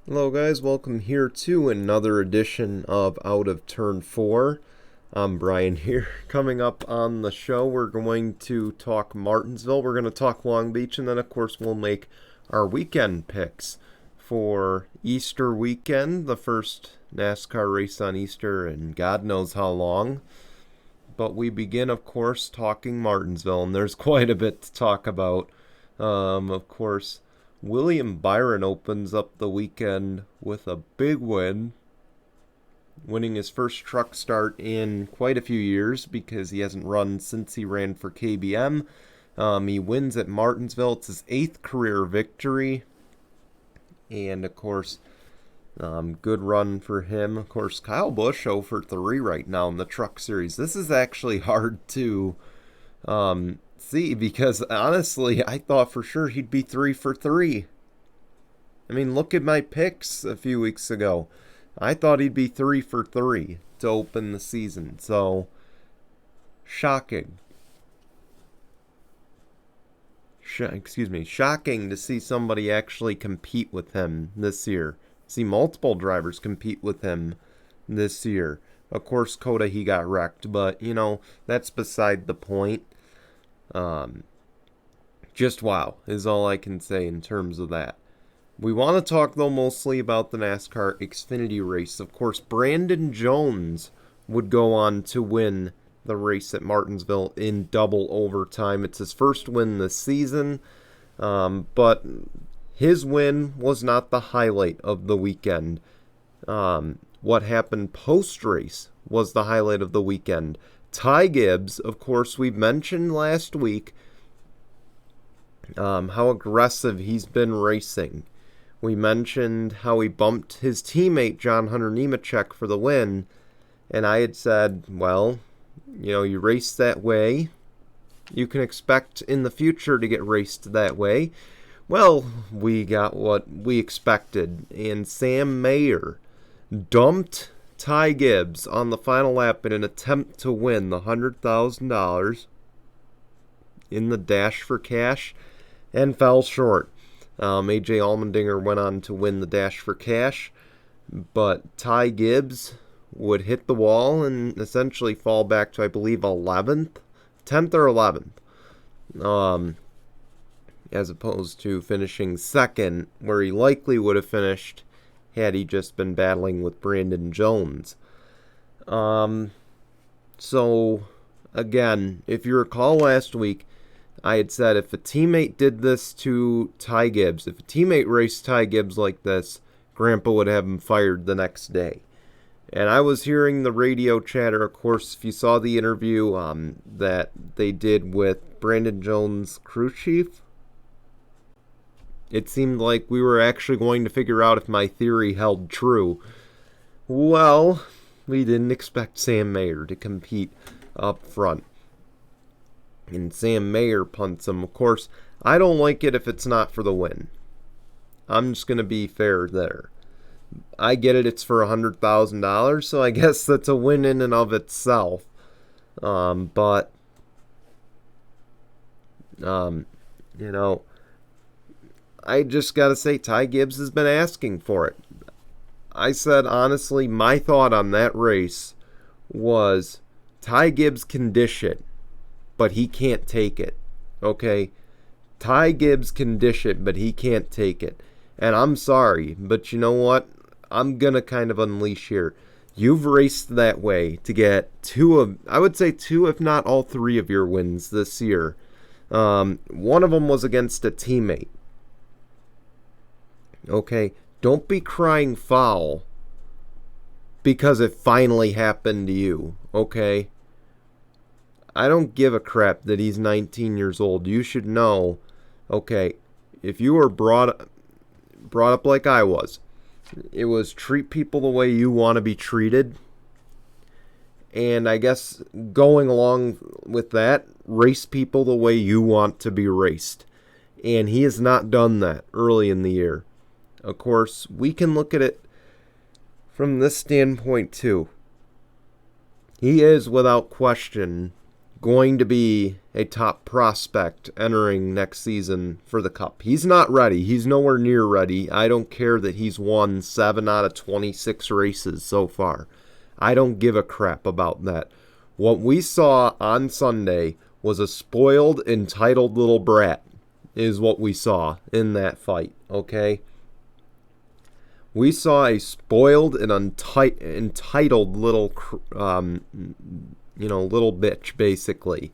Hello guys, welcome here to another edition of Out of Turn 4. I'm Brian here. Coming up on the show, we're going to talk Martinsville, we're going to talk Long Beach, and then of course we'll make our weekend picks for Easter weekend, the first NASCAR race on Easter and God knows how long. But we begin, of course, talking Martinsville, and there's quite a bit to talk about. Of course, William Byron opens up the weekend with a big win, winning his first truck start in quite a few years because he hasn't run since he ran for KBM. He wins at Martinsville. It's his 8th career victory. And, of course, good run for him. Of course, Kyle Busch 0 for 3 right now in the Truck Series. This is actually hard to see because honestly, I thought for sure he'd be 3 for 3. I mean, look at my picks a few weeks ago. I thought he'd be 3 for 3 to open the season. So, shocking. Shocking to see somebody actually compete with him this year. See multiple drivers compete with him this year. Of course, Coda, he got wrecked, but, that's beside the point. Just wow is all I can say in terms of that. We want to talk, though, mostly about the NASCAR Xfinity race. Of course, Brandon Jones would go on to win the race at Martinsville in double overtime. It's his first win this season, but his win was not the highlight of the weekend. What happened post-race was the highlight of the weekend. Ty Gibbs, of course, we mentioned last week how aggressive he's been racing. We mentioned how he bumped his teammate John Hunter Nemechek for the win, and I had said, well, you race that way, you can expect in the future to get raced that way. Well, we got what we expected, and Sam Mayer dumped Ty Gibbs on the final lap in an attempt to win the $100,000 in the Dash for Cash and fell short. AJ Allmendinger went on to win the Dash for Cash, but Ty Gibbs would hit the wall and essentially fall back to, I believe, 10th or 11th, as opposed to finishing second, where he likely would have finished had he just been battling with Brandon Jones. So, again, if you recall last week, I had said if a teammate did this to Ty Gibbs, if a teammate raced Ty Gibbs like this, Grandpa would have him fired the next day. And I was hearing the radio chatter, of course, if you saw the interview that they did with Brandon Jones' crew chief, it seemed like we were actually going to figure out if my theory held true. Well, we didn't expect Sam Mayer to compete up front. And Sam Mayer punts him. Of course, I don't like it if it's not for the win. I'm just going to be fair there. I get it, it's for $100,000, so I guess that's a win in and of itself. But, I just got to say, Ty Gibbs has been asking for it. I said, honestly, my thought on that race was Ty Gibbs can dish it, but he can't take it. Okay? Ty Gibbs can dish it, but he can't take it. And I'm sorry, but you know what? I'm going to kind of unleash here. You've raced that way to get two, if not all 3 of your wins this year. One of them was against a teammate. Okay? Don't be crying foul because it finally happened to you. Okay? I don't give a crap that he's 19 years old. You should know, okay, if you were brought up like I was, it was treat people the way you want to be treated. And I guess going along with that, race people the way you want to be raced. And he has not done that early in the year. Of course, we can look at it from this standpoint too. He is, without question, going to be a top prospect entering next season for the Cup. He's not ready. He's nowhere near ready. I don't care that he's won 7 out of 26 races so far. I don't give a crap about that. What we saw on Sunday was a spoiled, entitled little brat, is what we saw in that fight, okay? We saw a spoiled and entitled little, little bitch, basically.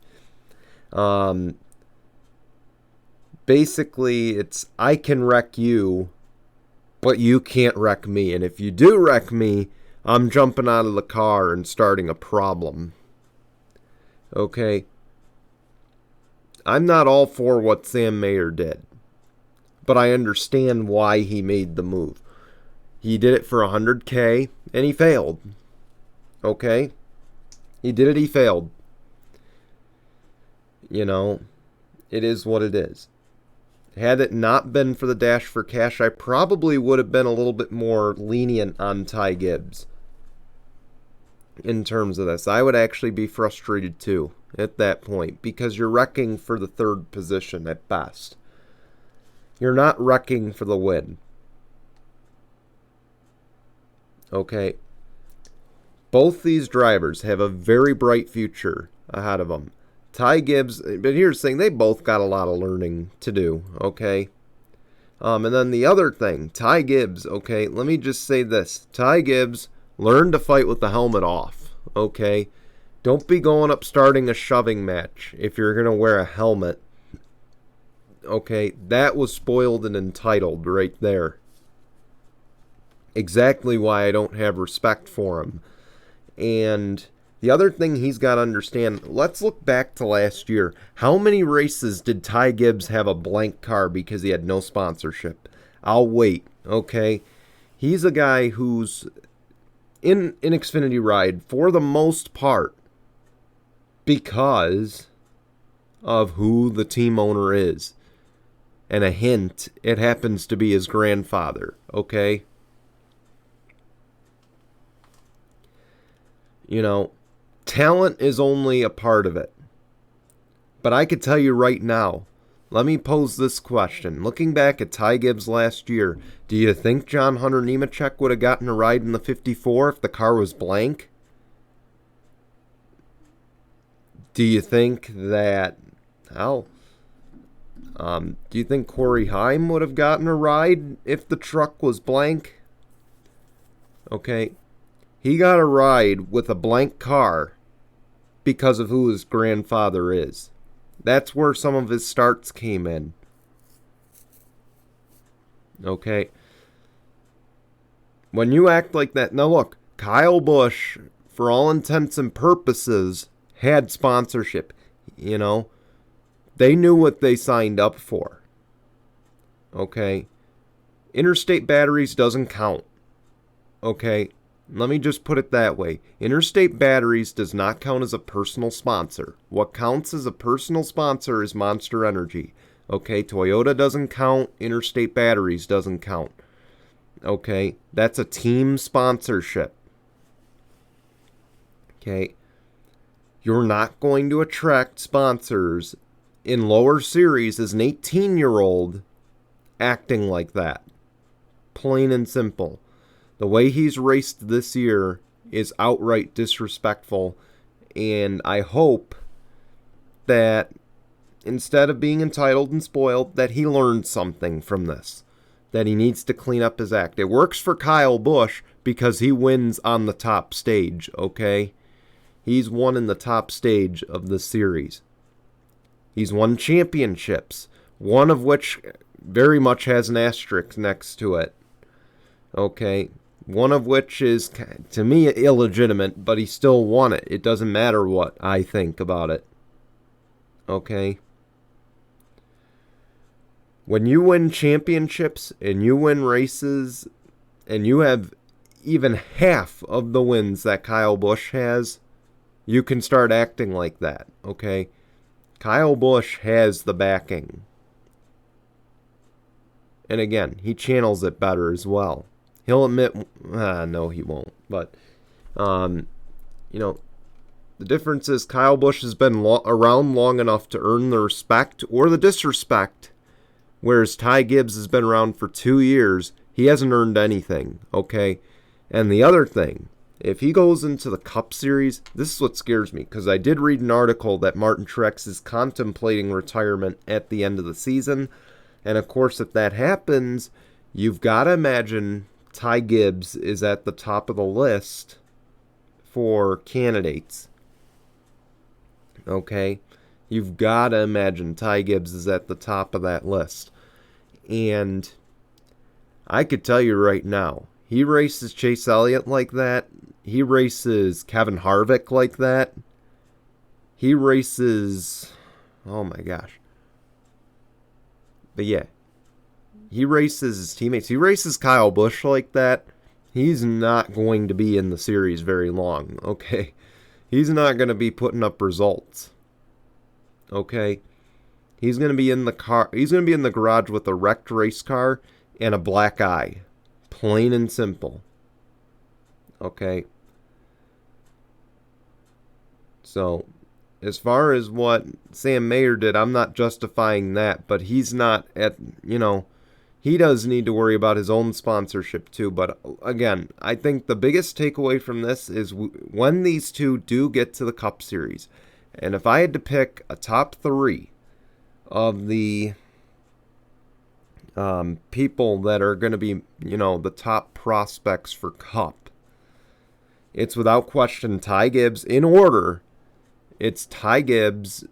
Basically, it's, I can wreck you, but you can't wreck me. And if you do wreck me, I'm jumping out of the car and starting a problem. Okay? I'm not all for what Sam Mayer did, but I understand why he made the move. He did it for 100K, and he failed. Okay? He did it, he failed. You know, it is what it is. Had it not been for the Dash for Cash, I probably would have been a little bit more lenient on Ty Gibbs in terms of this. I would actually be frustrated too at that point, because you're wrecking for the third position at best. You're not wrecking for the win. Okay? Both these drivers have a very bright future ahead of them. Ty Gibbs, but here's the thing, they both got a lot of learning to do, okay? And then the other thing, Ty Gibbs, okay, let me just say this. Ty Gibbs, learn to fight with the helmet off, okay? Don't be going up starting a shoving match if you're going to wear a helmet. Okay, that was spoiled and entitled right there. Exactly why I don't have respect for him. And the other thing he's got to understand, let's look back to last year. How many races did Ty Gibbs have a blank car because he had no sponsorship? I'll wait, okay? He's a guy who's in Xfinity ride for the most part because of who the team owner is. And a hint, it happens to be his grandfather, okay? You know, talent is only a part of it. But I could tell you right now, let me pose this question. Looking back at Ty Gibbs last year, do you think John Hunter Nemechek would have gotten a ride in the 54 if the car was blank? Do you think that, do you think Corey Heim would have gotten a ride if the truck was blank? Okay. He got a ride with a blank car because of who his grandfather is. That's where some of his starts came in. Okay. When you act like that, now look, Kyle Busch, for all intents and purposes, had sponsorship. You know, they knew what they signed up for. Okay. Interstate Batteries doesn't count. Okay. Let me just put it that way. Interstate Batteries does not count as a personal sponsor. What counts as a personal sponsor is Monster Energy. Okay, Toyota doesn't count. Interstate Batteries doesn't count. Okay, that's a team sponsorship. Okay, you're not going to attract sponsors in lower series as an 18-year-old acting like that. Plain and simple. The way he's raced this year is outright disrespectful, and I hope that instead of being entitled and spoiled, that he learned something from this, that he needs to clean up his act. It works for Kyle Busch because he wins on the top stage, okay? He's won in the top stage of the series. He's won championships, one of which very much has an asterisk next to it, okay? One of which is, to me, illegitimate, but he still won it. It doesn't matter what I think about it. Okay? When you win championships and you win races and you have even half of the wins that Kyle Busch has, you can start acting like that, okay? Kyle Busch has the backing. And again, he channels it better as well. He'll admit, no, he won't. But, the The difference is Kyle Busch has been around long enough to earn the respect or the disrespect, whereas Ty Gibbs has been around for 2 years. He hasn't earned anything, okay? And the other thing, if he goes into the Cup Series, this is what scares me, because I did read an article that Martin Truex is contemplating retirement at the end of the season. And of course, if that happens, you've got to imagine Ty Gibbs is at the top of the list for candidates. Okay? You've got to imagine Ty Gibbs is at the top of that list. And I could tell you right now, he races Chase Elliott like that. He races Kevin Harvick like that. He races... oh my gosh. But yeah. He races his teammates. He races Kyle Busch like that. He's not going to be in the series very long, okay? He's not going to be putting up results. Okay? He's going to be in the car. He's going to be in the garage with a wrecked race car and a black eye. Plain and simple. Okay? So, as far as what Sam Mayer did, I'm not justifying that, but he's not at, he does need to worry about his own sponsorship too. But again, I think the biggest takeaway from this is when these two do get to the Cup Series, and if I had to pick a top 3 of the people that are going to be, the top prospects for Cup, it's without question Ty Gibbs. In order, it's Ty Gibbs,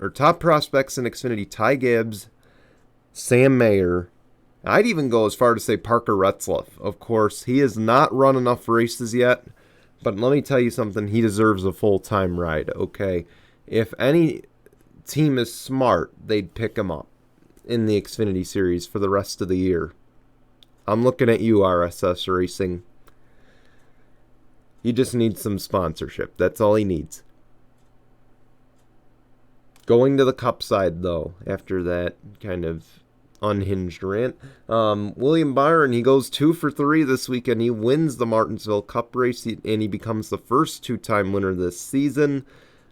or top prospects in Xfinity, Ty Gibbs, Sam Mayer. I'd even go as far to say Parker Retzlaff. Of course, he has not run enough races yet, but let me tell you something, he deserves a full-time ride, okay? If any team is smart, they'd pick him up in the Xfinity Series for the rest of the year. I'm looking at you, RSS Racing. He just needs some sponsorship. That's all he needs. Going to the Cup side, though, after that kind of unhinged rant. William Byron, he goes 2 for 3 this weekend. He wins the Martinsville Cup race, and he becomes the first 2-time winner this season.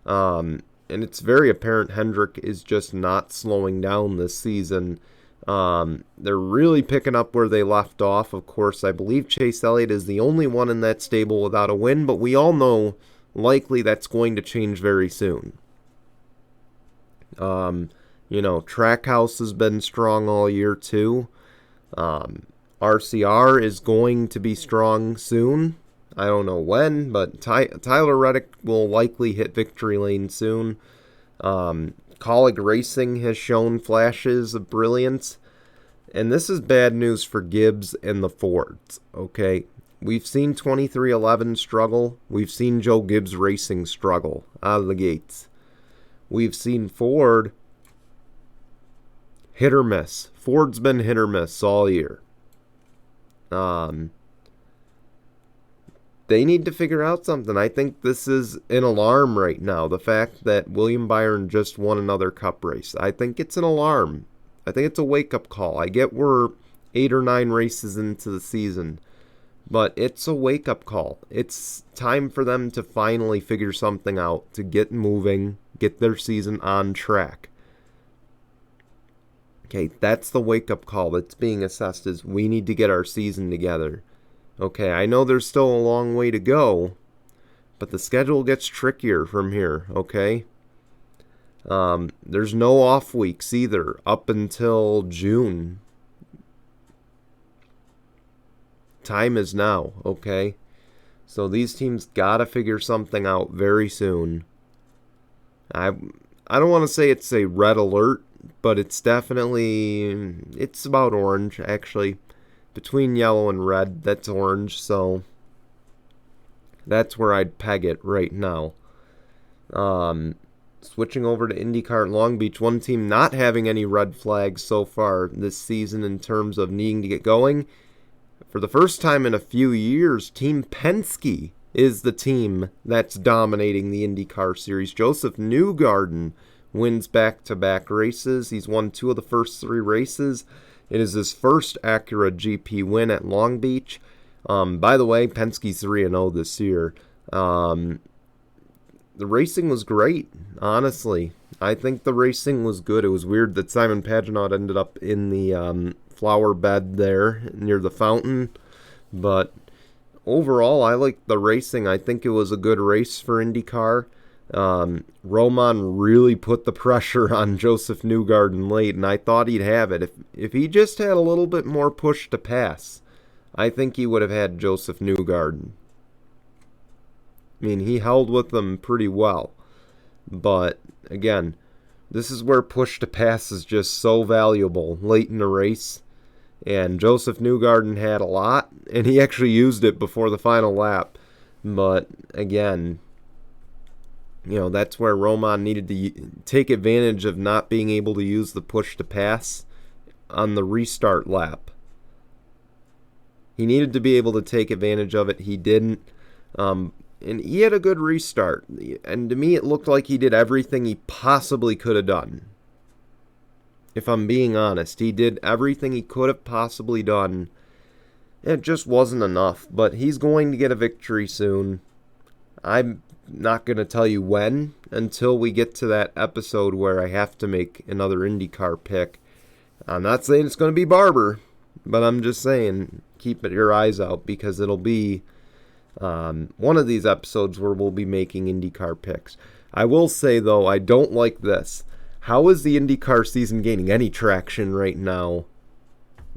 And it's very apparent Hendrick is just not slowing down this season. They're really picking up where they left off. Of course, I believe Chase Elliott is the only one in that stable without a win, but we all know likely that's going to change very soon. Trackhouse has been strong all year too. RCR is going to be strong soon. I don't know when, but Tyler Reddick will likely hit victory lane soon. Colleague Racing has shown flashes of brilliance. And this is bad news for Gibbs and the Fords, okay? We've seen 2311 struggle. We've seen Joe Gibbs Racing struggle out of the gates. We've seen Ford hit or miss. Ford's been hit or miss all year. They need to figure out something. I think this is an alarm right now. The fact that William Byron just won another Cup race. I think it's an alarm. I think it's a wake-up call. I get we're 8 or 9 races into the season, but it's a wake-up call. It's time for them to finally figure something out, to get moving, get their season on track. Okay, that's the wake-up call that's being assessed, is we need to get our season together. Okay, I know there's still a long way to go, but the schedule gets trickier from here, okay? There's no off weeks either up until June. Time is now, okay? So these teams gotta figure something out very soon. I don't want to say it's a red alert, but it's definitely, it's about orange, actually. Between yellow and red, that's orange, so that's where I'd peg it right now. Switching over to IndyCar at Long Beach, one team not having any red flags so far this season in terms of needing to get going. For the first time in a few years, Team Penske is the team that's dominating the IndyCar series. Joseph Newgarden wins back-to-back races. He's won 2 of the first 3 races. It is his first Acura GP win at Long Beach. By the way, Penske's 3-0 this year. the racing was great, honestly. I think the racing was good. It was weird that Simon Pagenaud ended up in the flower bed there near the fountain, but overall, I liked the racing. I think it was a good race for IndyCar. Roman really put the pressure on Joseph Newgarden late, and I thought he'd have it. If he just had a little bit more push to pass, I think he would have had Joseph Newgarden. I mean, he held with them pretty well. But, again, this is where push to pass is just so valuable late in the race. And Joseph Newgarden had a lot, and he actually used it before the final lap. But, again, that's where Roman needed to take advantage of not being able to use the push to pass on the restart lap. He needed to be able to take advantage of it. He didn't. And he had a good restart. And to me, it looked like he did everything he possibly could have done. If I'm being honest, he did everything he could have possibly done. It just wasn't enough. But he's going to get a victory soon. I'm not going to tell you when until we get to that episode where I have to make another IndyCar pick. I'm not saying it's going to be Barber, but I'm just saying keep your eyes out because it'll be one of these episodes where we'll be making IndyCar picks. I will say, though, I don't like this. How is the IndyCar season gaining any traction right now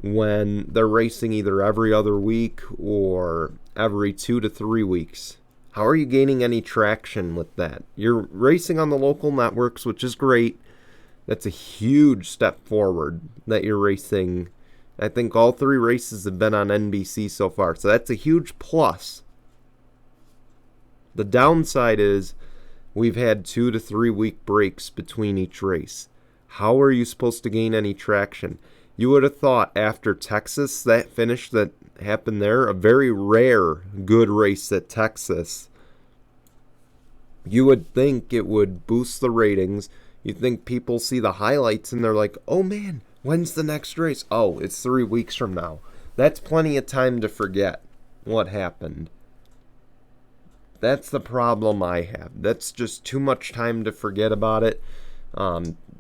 when they're racing either every other week or every 2 to 3 weeks? How are you gaining any traction with that? You're racing on the local networks, which is great. That's a huge step forward that you're racing. I think all 3 races have been on NBC so far, so that's a huge plus. The downside is we've had 2 to 3 week breaks between each race. How are you supposed to gain any traction? You would have thought after Texas, that finish that happened there, a very rare good race at Texas, you would think it would boost the ratings. You'd think people see the highlights and they're like, oh man, when's the next race? Oh, it's 3 weeks from now. That's plenty of time to forget what happened. That's the problem I have. That's just too much time to forget about it.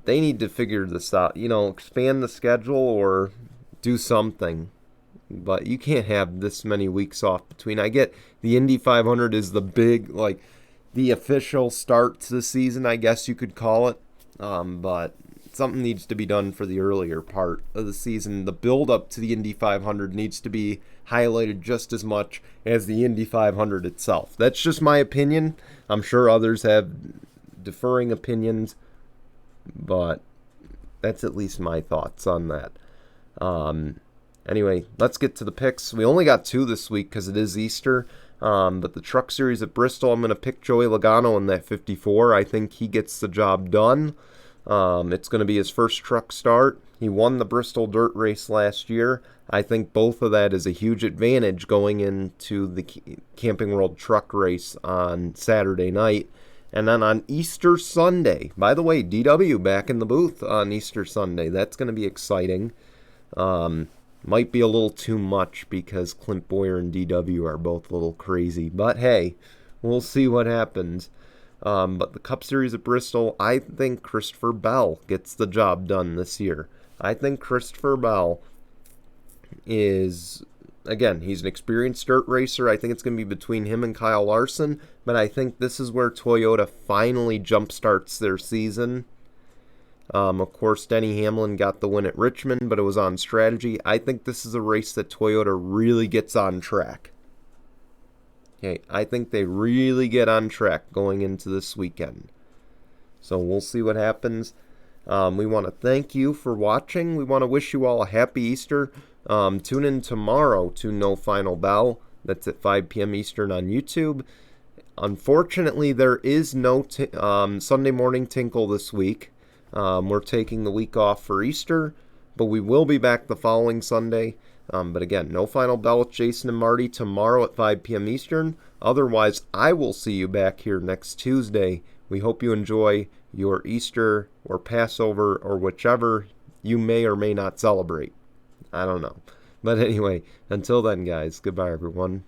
They need to figure this out. Expand the schedule or do something. But you can't have this many weeks off between. I get the Indy 500 is the big, the official start to the season, I guess you could call it. But something needs to be done for the earlier part of the season. The build-up to the Indy 500 needs to be highlighted just as much as the Indy 500 itself. That's just my opinion. I'm sure others have differing opinions, but that's at least my thoughts on that. Anyway, let's get to the picks. We only got 2 this week because it is Easter. But the Truck Series at Bristol, I'm going to pick Joey Logano in that 54. I think he gets the job done. It's going to be his first truck start. He won the Bristol Dirt race last year. I think both of that is a huge advantage going into the Camping World Truck race on Saturday night. And then on Easter Sunday, by the way, DW back in the booth on Easter Sunday. That's going to be exciting. Might be a little too much because Clint Boyer and DW are both a little crazy. But hey, we'll see what happens. But the Cup Series at Bristol, I think Christopher Bell gets the job done this year. I think Christopher Bell is, again, he's an experienced dirt racer. I think it's going to be between him and Kyle Larson. But I think this is where Toyota finally jumpstarts their season. Of course, Denny Hamlin got the win at Richmond, but it was on strategy. I think this is a race that Toyota really gets on track. Okay, I think they really get on track going into this weekend. So we'll see what happens. We want to thank you for watching. We want to wish you all a happy Easter. Tune in tomorrow to No Final Bell. That's at 5 p.m. Eastern on YouTube. Unfortunately, there is no Sunday morning Tinkle this week. We're taking the week off for Easter, but we will be back the following Sunday. But again, No Final Bell with Jason and Marty tomorrow at 5 p.m. Eastern. Otherwise, I will see you back here next Tuesday. We hope you enjoy your Easter or Passover or whichever you may or may not celebrate. I don't know. But anyway, until then, guys, goodbye, everyone.